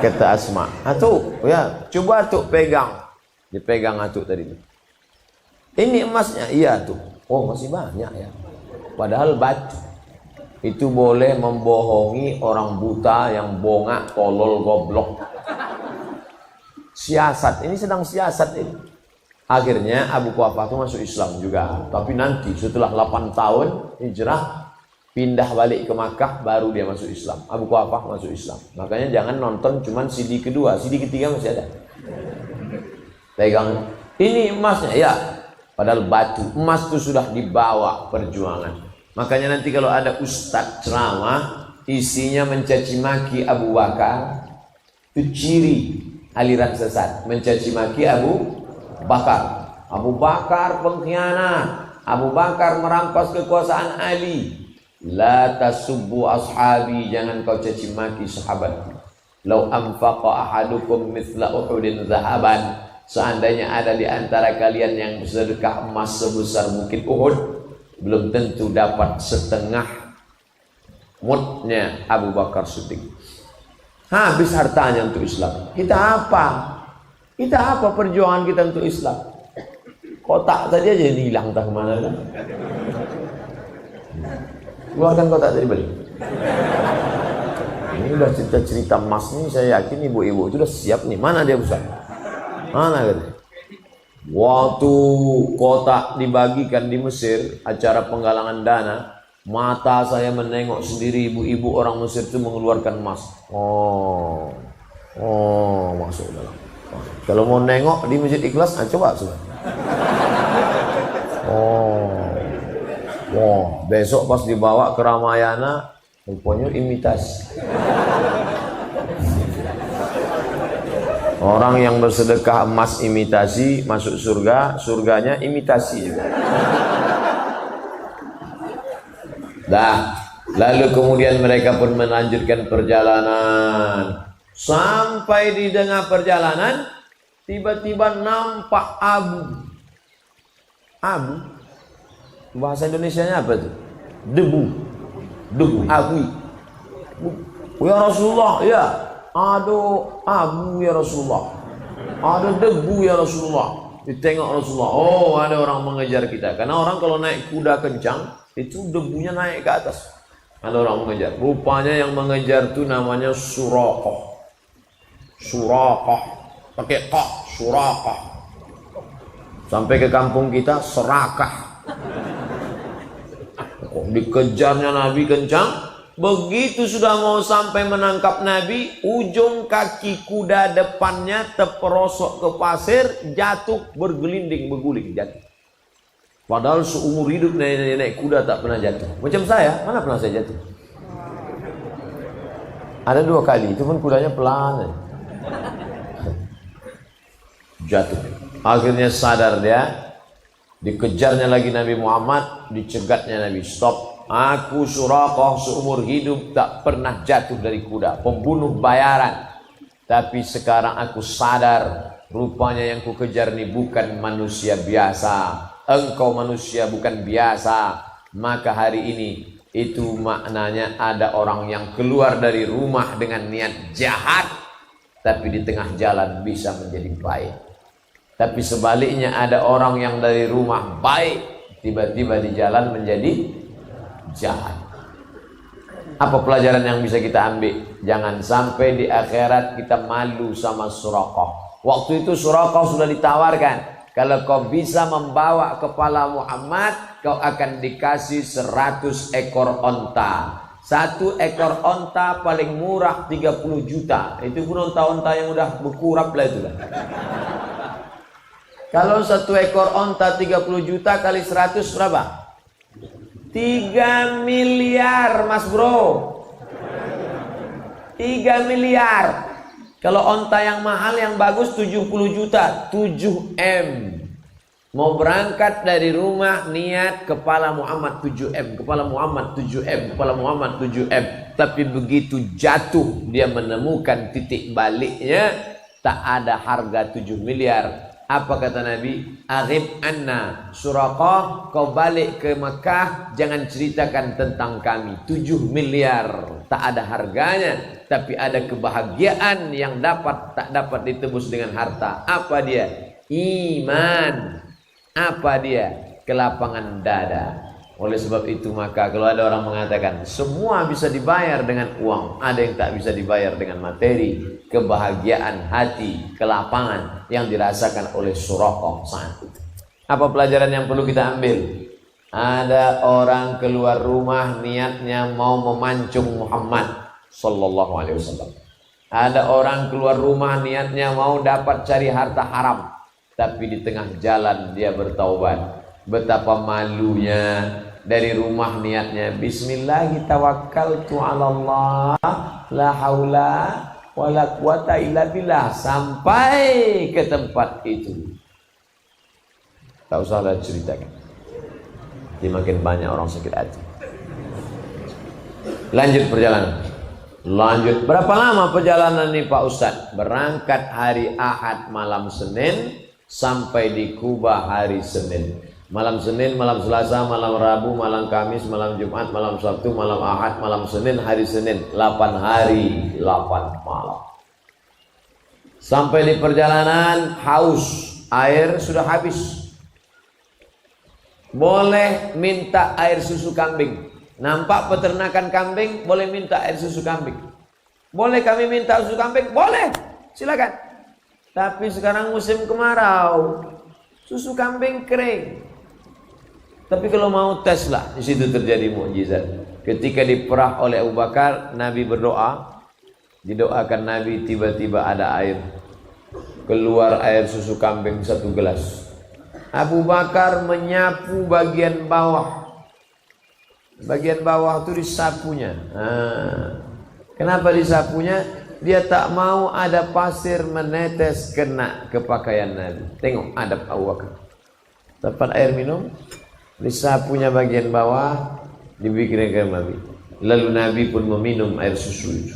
B: kata Asma. Atu, ya, coba atu pegang. Dipegang atu tadi. Ini emasnya, iya tuh. Oh masih banyak ya. Padahal batu. Itu boleh membohongi orang buta yang bongak, tolol, goblok. Siasat, ini sedang siasat ini. Akhirnya Abu Quhafah itu masuk Islam juga. Tapi nanti setelah 8 tahun hijrah, pindah balik ke Makkah, baru dia masuk Islam. Abu Quhafah masuk Islam. Makanya jangan nonton cuman CD kedua, CD ketiga masih ada. Pegang, ini emasnya, ya. Padahal batu, emas itu sudah dibawa perjuangan. Makanya nanti kalau ada ustadz ceramah, isinya mencaci maki Abu Bakar, Itu ciri aliran sesat, mencaci maki Abu Bakar. Abu Bakar pengkhianat, Abu Bakar merampas kekuasaan Ali. La tasubbu ashabi, jangan kau caci maki sahabat. Lau anfaqa ahadukum mithla Uhudin zahaban, seandainya ada di antara kalian yang bersedekah emas sebesar bukit Uhud, belum tentu dapat setengah mudnya Abu Bakar Siddiq. Habis hartanya untuk Islam. Kita apa? Kita apa perjuangan kita untuk Islam? Kotak tadi aja yang hilang, tak kemana kan? Keluarkan kotak tadi balik. Ini udah cerita-cerita emas nih, saya yakin ibu-ibu itu udah siap nih. Mana dia Ustaz? Mana kan? Waktu kotak dibagikan di Mesir, acara penggalangan dana, mata saya menengok sendiri ibu-ibu orang Mesir itu mengeluarkan emas. Masuk dalam. Kalau mau nengok di Masjid Ikhlas, coba sudah. Besok pas dibawa ke Ramayana, rupanya imitasi. Orang yang bersedekah emas imitasi masuk surga, surganya imitasi juga. Lalu kemudian mereka pun melanjutkan perjalanan. Sampai di tengah perjalanan, tiba-tiba nampak abu. Bahasa Indonesianya apa tuh? Debu, abu. Ya Rasulullah, ya. Aduh, abu ya Rasulullah. Ada debu ya Rasulullah. Ditengok Rasulullah. Oh, ada orang mengejar kita. Karena orang kalau naik kuda kencang, itu debunya naik ke atas. Ada orang mengejar. Rupanya yang mengejar itu namanya Suraqah. Pakai kok, Suraqah. Sampai ke kampung kita serakah. Dikejarnya Nabi kencang. Begitu sudah mau sampai menangkap Nabi, ujung kaki kuda depannya terperosok ke pasir, jatuh, berguling jatuh. Padahal seumur hidup nenek kuda tak pernah jatuh. Macam saya, mana pernah saya jatuh? Ada 2 kali, itu pun kudanya pelan. Jatuh. Akhirnya sadar dia, dikejarnya lagi Nabi Muhammad, dicegatnya Nabi, stop. Aku Suraqah seumur hidup tak pernah jatuh dari kuda, pembunuh bayaran. Tapi sekarang aku sadar, rupanya yang ku kejar ini bukan manusia biasa. Engkau manusia bukan biasa. Maka hari ini itu maknanya ada orang yang keluar dari rumah dengan niat jahat, tapi di tengah jalan bisa menjadi baik. Tapi sebaliknya ada orang yang dari rumah baik, tiba-tiba di jalan menjadi jahat. Apa pelajaran yang bisa kita ambil? Jangan sampai di akhirat kita malu sama Suraqah. Waktu itu Suraqah sudah ditawarkan, kalau kau bisa membawa kepala Muhammad, kau akan dikasih 100 ekor onta. 1 ekor onta paling murah 30 juta. Itu pun onta-onta yang udah berkurap lah itu lah. Kalau 1 ekor onta 30 juta kali 100 berapa? 3 miliar mas bro. 3 miliar. Kalau onta yang mahal yang bagus 70 juta, 7M. Mau berangkat dari rumah niat kepala Muhammad 7M, kepala Muhammad 7M, kepala Muhammad 7M. Tapi begitu jatuh dia menemukan titik baliknya, tak ada harga 7 miliar. Apa kata Nabi? Aghib anna Suraqah, kau balik ke Mekah, jangan ceritakan tentang kami. 7 miliar tak ada harganya, tapi ada kebahagiaan yang tak dapat ditebus dengan harta. Apa dia? Iman. Apa dia? Kelapangan dada. Oleh sebab itu maka kalau ada orang mengatakan semua bisa dibayar dengan uang, ada yang tak bisa dibayar dengan materi. Kebahagiaan hati, kelapangan yang dirasakan oleh Suraqah saat itu. Apa pelajaran yang perlu kita ambil? Ada orang keluar rumah niatnya mau memancung Muhammad sallallahu alaihi wasallam. Ada orang keluar rumah niatnya mau dapat cari harta haram, tapi di tengah jalan dia bertaubat. Betapa malunya, dari rumah niatnya bismillah tawakkaltu 'ala Allah la haula wala quwata illa billah sampai ke tempat itu. Tak usahlah ceritakan. Jadi makin banyak orang sakit hati. Lanjut perjalanan. Lanjut. Berapa lama perjalanan ini Pak Ustadz? Berangkat hari Ahad malam Senin sampai di Kuba hari Senin. Malam Senin, malam Selasa, malam Rabu, malam Kamis, malam Jumat, malam Sabtu, malam Ahad, malam Senin, hari Senin. 8 hari, 8 malam. Sampai di perjalanan haus, air sudah habis. Boleh minta air susu kambing. Nampak peternakan kambing, boleh minta air susu kambing. Boleh kami minta susu kambing? Boleh, silakan. Tapi sekarang musim kemarau, susu kambing kering. Tapi kalau mau tes lah, di situ terjadi mukjizat. Ketika diperah oleh Abu Bakar, Nabi berdoa, didoakan Nabi, tiba-tiba ada air. Keluar air susu kambing 1 gelas. Abu Bakar menyapu bagian bawah. Bagian bawah itu disapunya. Kenapa disapunya? Dia tak mau ada pasir menetes kena ke pakaian Nabi. Tengok adab Abu Bakar. Dapat air minum, disapunya bagian bawah, dibikinkan Nabi. Lalu Nabi pun meminum air susu itu.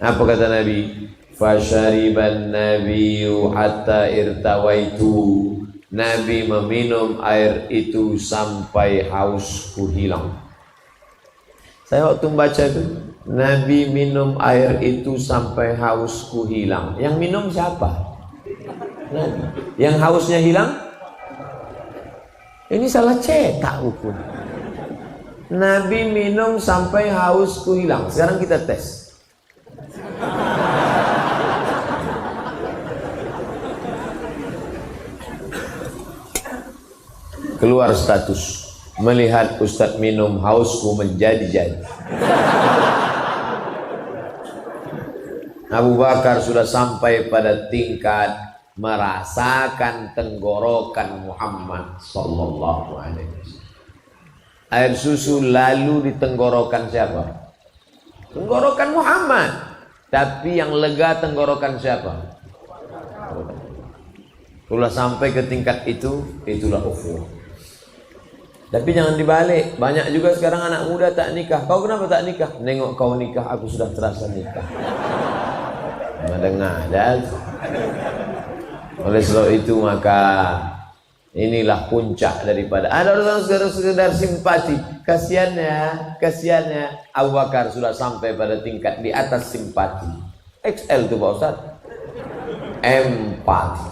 B: Apa kata Nabi? Fasyariban nabiyyu hatta irtawaitu. Nabi meminum air itu sampai hausku hilang. Saya waktu membaca itu, Nabi minum air itu sampai hausku hilang. Yang minum siapa? Nabi. Yang hausnya hilang? Ini salah cetak hukum. Nabi minum sampai hausku hilang. Sekarang kita tes. Keluar status, melihat Ustadz minum hausku menjadi-jadi. Abu Bakar sudah sampai pada tingkat merasakan tenggorokan Muhammad sallallahu alaihi wasallam. Air susu lalu di tenggorokan siapa? Tenggorokan Muhammad. Tapi yang lega tenggorokan siapa? Kalau sampai ke tingkat itu, itulah ukhuwah. Tapi jangan dibalik. Banyak juga sekarang anak muda tak nikah. Kau kenapa tak nikah? Nengok kau nikah, aku sudah terasa nikah. Mendengar dan oleh sebab itu maka inilah puncak daripada ada orang sekedar simpati. Kasihannya Abu Bakar sudah sampai pada tingkat di atas simpati. XL tuh Pak Ustaz. Empati.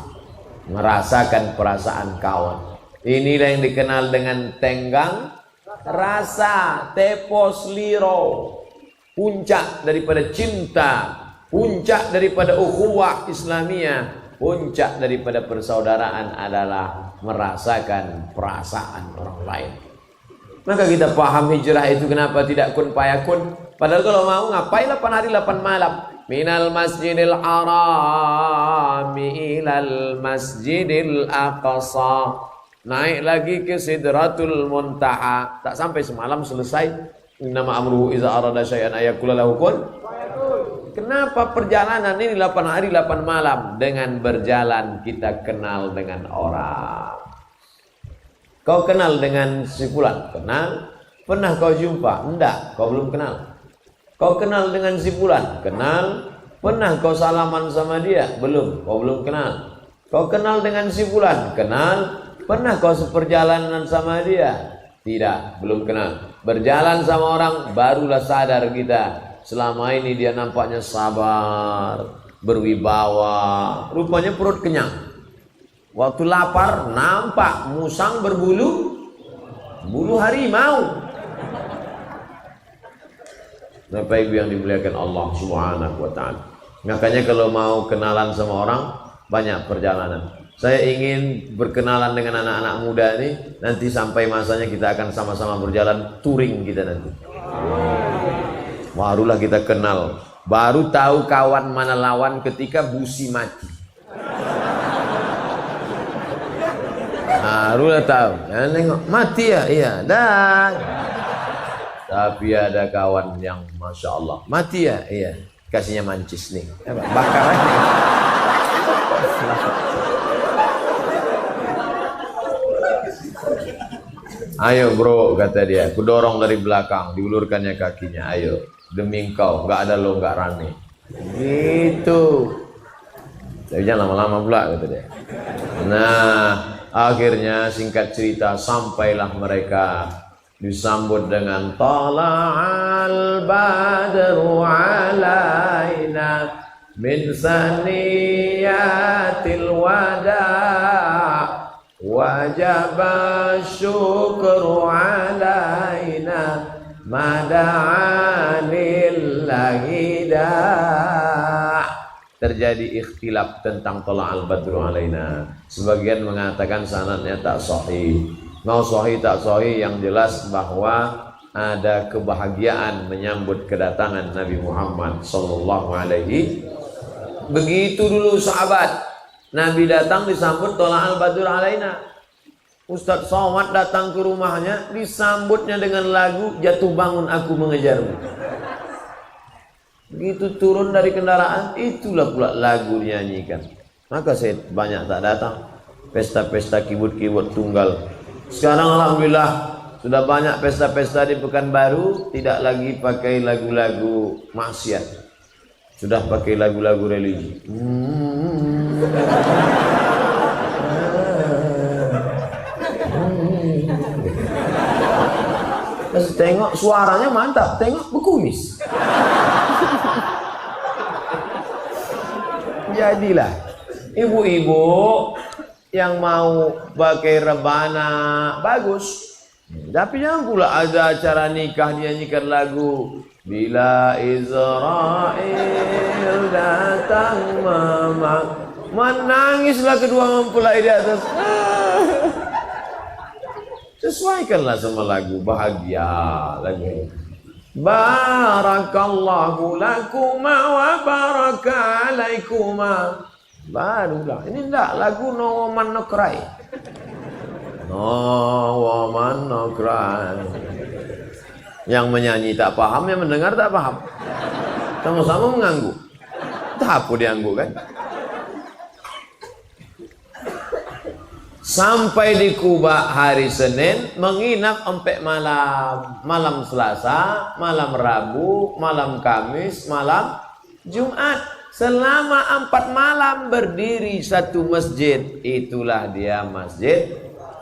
B: Merasakan perasaan kawan. Inilah yang dikenal dengan tenggang rasa, tepos liro. Puncak daripada cinta, puncak daripada ukhuwah Islamiyah, puncak daripada persaudaraan adalah merasakan perasaan orang lain. Maka kita paham hijrah itu kenapa tidak kun payakun. Padahal kalau mau ngapain 8 hari 8 malam. Minal masjidil harami ilal masjidil aqsa. Naik lagi ke Sidratul Muntaha. Tak sampai semalam selesai. Innama amruhu iza arada syai'an ayakula lahu kun. Kenapa perjalanan ini 8 hari 8 malam? Dengan berjalan kita kenal dengan orang. Kau kenal dengan si fulan? Kenal. Pernah kau jumpa? Enggak, kau belum kenal. Kau kenal dengan si fulan? Kenal. Pernah kau salaman sama dia? Belum, kau belum kenal. Kau kenal dengan si fulan? Kenal. Pernah kau seperjalanan sama dia? Tidak, belum kenal. Berjalan sama orang, barulah sadar kita. Selama ini dia nampaknya sabar, berwibawa. Rupanya perut kenyang. Waktu lapar, nampak musang berbulu harimau. Bapak Ibu yang dimuliakan Allah Subhanahu wa ta'ala. Makanya kalau mau kenalan sama orang, banyak perjalanan. Saya ingin berkenalan dengan anak-anak muda ini. Nanti sampai masanya kita akan sama-sama berjalan touring kita nanti. Barulah kita kenal. Baru tahu kawan mana lawan ketika busi mati. Barulah tahu. Ya, nengok mati ya, iya. Dan tapi ada kawan yang masya Allah mati ya, iya. kasihnya mancis nih. Bakar aja. Ayo bro, kata dia, ku dorong dari belakang, diulurkannya kakinya. Ayo, demi engkau, nggak ada lo, nggak rame. Gitu. Tapi jangan lama-lama pula, kata dia. Nah, akhirnya singkat cerita, sampailah mereka disambut dengan tala'al badru alaina min saniyatil wada' wajaba syukru alaina mada'anillahi da'. Terjadi ikhtilaf tentang tala'al badru alaina. Sebagian mengatakan sanadnya tak sahih. Mau sahih tak sahih, yang jelas bahwa ada kebahagiaan menyambut kedatangan Nabi Muhammad sallallahu alaihi. Begitu dulu sahabat. Nabi datang disambut tala'al badru alaina. Ustadz Somad datang ke rumahnya, disambutnya dengan lagu Jatuh Bangun Aku Mengejarmu. Begitu turun dari kendaraan, itulah pula lagu dinyanyikan. Maka saya banyak tak datang. Pesta-pesta kibut-kibut tunggal. Sekarang alhamdulillah sudah banyak pesta-pesta di Pekanbaru, tidak lagi pakai lagu-lagu maksiat, sudah pakai lagu-lagu religi. Tengok suaranya mantap, tengok bekumis. Jadilah ibu-ibu yang mau pakai rebana bagus, tapi jangan pula ada acara nikah dinyanyikan lagu Bila Israel datang menangislah kedua mempelai di atas. Sesuaikanlah sama lagu bahagia, lagu Barakallahu lakuma wa baraka alaikuma. Barulah ini enggak lagu No Woman No Cry. No Woman No Cry. Yang menyanyi tak paham, yang mendengar tak paham. Sama-sama mengangguk. Tak apa diangguk kan? Sampai di Kuba hari Senin, menginap sampai malam Selasa, malam Rabu, malam Kamis, malam Jumat. Selama 4 malam berdiri satu masjid. Itulah dia Masjid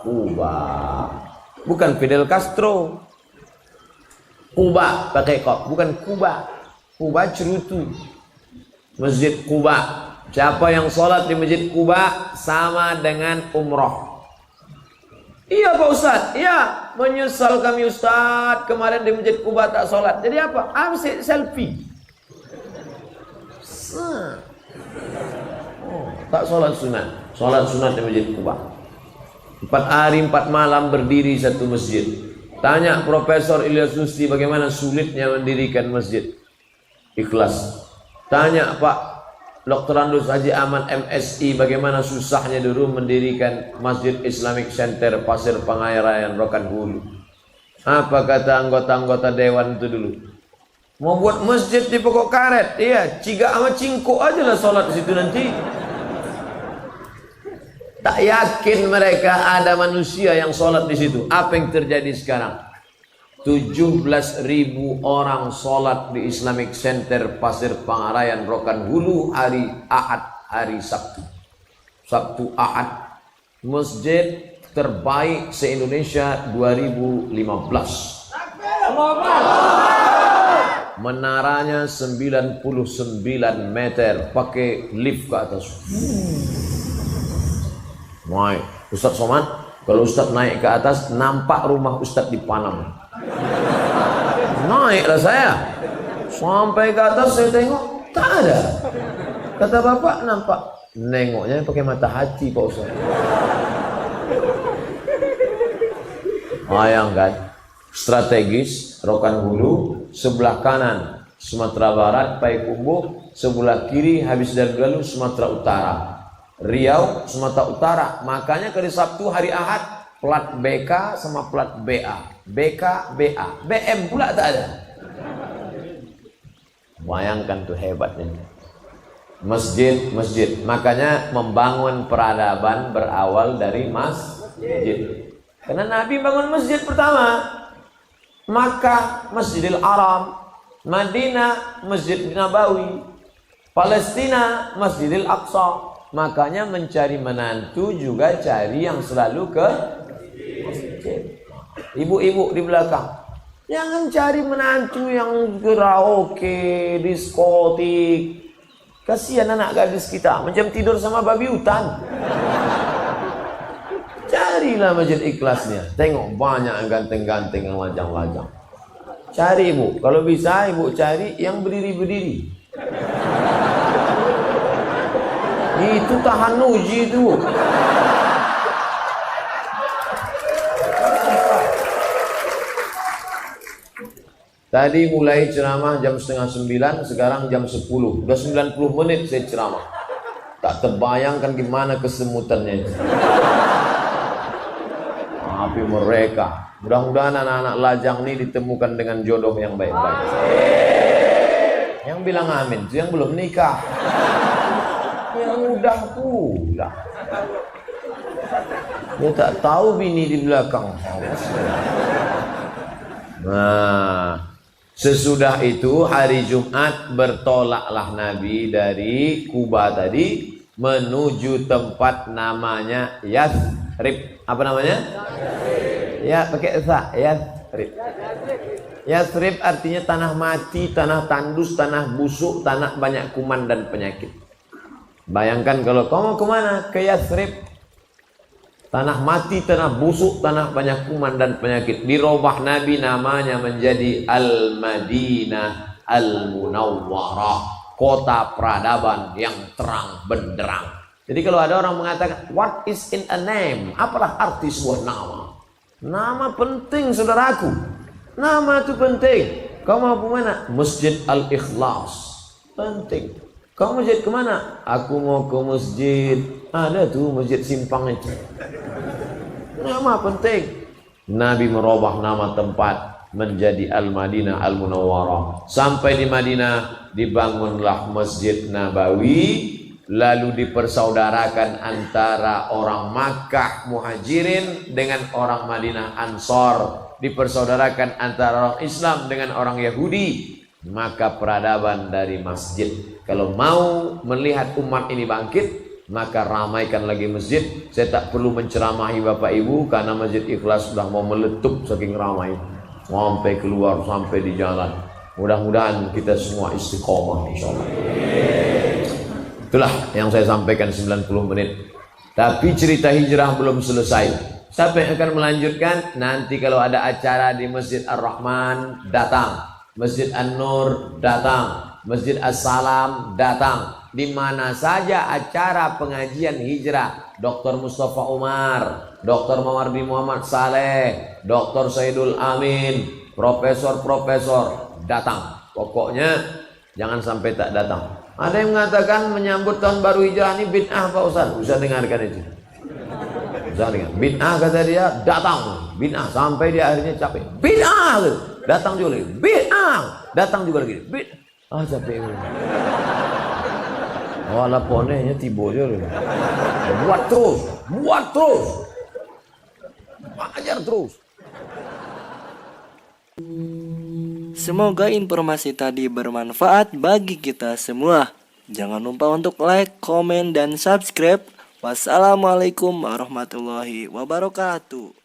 B: Kuba. Bukan Fidel Castro. Kuba pakai kop, bukan Kuba. Kuba cerutu. Masjid Kuba. Siapa yang sholat di Masjid Kuba sama dengan umroh. Iya Pak Ustadz, iya, menyesal kami Ustadz, kemarin di Masjid Kuba tak sholat. Jadi apa? Ambil selfie. Tak sholat sunat di Masjid Kuba. 4 hari 4 malam berdiri satu masjid. Tanya Profesor Ilyas Lusti bagaimana sulitnya mendirikan masjid. Ikhlas. Tanya Pak Dr. Andus Haji Ahmad MSI bagaimana susahnya dulu mendirikan Masjid Islamic Center Pasir Pengarayan Rokan Hulu. Apa kata anggota-anggota dewan itu dulu? Mau buat masjid di pokok karet, iya, ciga sama cingko aja lah sholat di situ nanti. Tak yakin mereka ada manusia yang sholat di situ. Apa yang terjadi sekarang? 17.000 orang sholat di Islamic Center Pasir Pengarayan Rokan Hulu hari Ahad, hari Sabtu. Sabtu Ahad. Masjid terbaik se-Indonesia 2015. Menaranya 99 meter, pakai lift ke atas. Wah, Ustadz Somad, kalau Ustadz naik ke atas nampak rumah Ustadz di Panam. Naiklah saya sampai ke atas, saya tengok tak ada. Kata bapak nampak, nengoknya pakai mata hati Pak Ustaz. Bayangkan strategis Rokan Hulu, sebelah kanan Sumatera Barat Payakumbuh, sebelah kiri habis dari Galuh Sumatera Utara, Riau Sumatera Utara. Makanya hari Sabtu hari Ahad plat BK sama plat BA, BK BA, BM pula tak ada. Bayangkan tuh hebatnya. Masjid. Makanya membangun peradaban berawal dari masjid. Karena Nabi bangun masjid pertama. Makkah, Masjidil Haram. Madinah, Masjid Nabawi. Palestina, Masjidil Aqsa. Makanya mencari menantu juga cari yang selalu ke masjid. Ibu-ibu di belakang, jangan cari menantu yang karaoke, diskotik. Kasihan anak gadis kita, macam tidur sama babi hutan. Carilah masjid ikhlasnya. Tengok banyak yang ganteng-ganteng, yang lajang-lajang. Cari ibu, kalau bisa ibu cari yang berdiri-berdiri. Itu tahan uji itu. Tadi mulai ceramah jam 8:30, sekarang jam 10. Udah 90 menit saya ceramah. Tak terbayangkan gimana kesemutannya itu. Tapi mereka, mudah-mudahan anak-anak lajang ini ditemukan dengan jodoh yang baik-baik. Yang bilang amin, itu yang belum nikah. Yang udah pula. Dia tak tahu bini di belakang. Nah, sesudah itu hari Jumat bertolaklah Nabi dari Kuba tadi menuju tempat namanya Yathrib. Apa namanya? Ya, pakai sa, Yathrib. Yathrib artinya tanah mati, tanah tandus, tanah busuk, tanah banyak kuman dan penyakit. Bayangkan kalau kamu kemana? Ke Yathrib. Tanah mati, tanah busuk, tanah banyak kuman dan penyakit. Dirubah Nabi namanya menjadi Al-Madinah Al-Munawwarah, kota peradaban yang terang benderang. Jadi kalau ada orang mengatakan, what is in a name? Apalah arti sebuah nama? Nama penting, saudaraku. Nama itu penting. Kau mau ke mana? Masjid Al-Ikhlas. Penting. Kau masjid kemana? Aku mau ke masjid. Ada tuh masjid Simpang itu. Nama penting. Nabi merubah nama tempat menjadi Al-Madinah Al-Munawwarah. Sampai di Madinah dibangunlah Masjid Nabawi. Lalu dipersaudarakan antara orang Makkah Muhajirin dengan orang Madinah Ansor. Dipersaudarakan antara orang Islam dengan orang Yahudi. Maka peradaban dari masjid. Kalau mau melihat umat ini bangkit, maka ramaikan lagi masjid. Saya tak perlu menceramahi Bapak Ibu karena Masjid Ikhlas sudah mau meletup saking ramai. Sampai keluar, sampai di jalan. Mudah-mudahan kita semua istiqomah insyaallah. Itulah yang saya sampaikan 90 menit. Tapi cerita hijrah belum selesai. Siapa yang akan melanjutkan? Nanti kalau ada acara di Masjid Ar-Rahman, datang. Masjid An-Nur, datang. Masjid As-Salam, datang. Di mana saja acara pengajian hijrah, Dr. Mustafa Umar, Dr. Mawardi Muhammad Saleh, Dr. Saidul Amin, profesor-profesor, datang. Pokoknya jangan sampai tak datang. Ada yang mengatakan menyambut tahun baru hijrah ini bid'ah Pak Ustaz. Bisa dengarkan itu. Bisa dengar. Bid'ah kata dia, datang. Bid'ah sampai dia akhirnya capek. Bid'ah. Datang juga lagi. Bid'ah. Datang juga lagi. Bid'ah. Ah capek. Oh laponnya tiba je. Buat terus. Buat terus. Ajar terus.
A: Semoga informasi tadi bermanfaat bagi kita semua. Jangan lupa untuk like, komen, dan subscribe. Wassalamualaikum warahmatullahi wabarakatuh.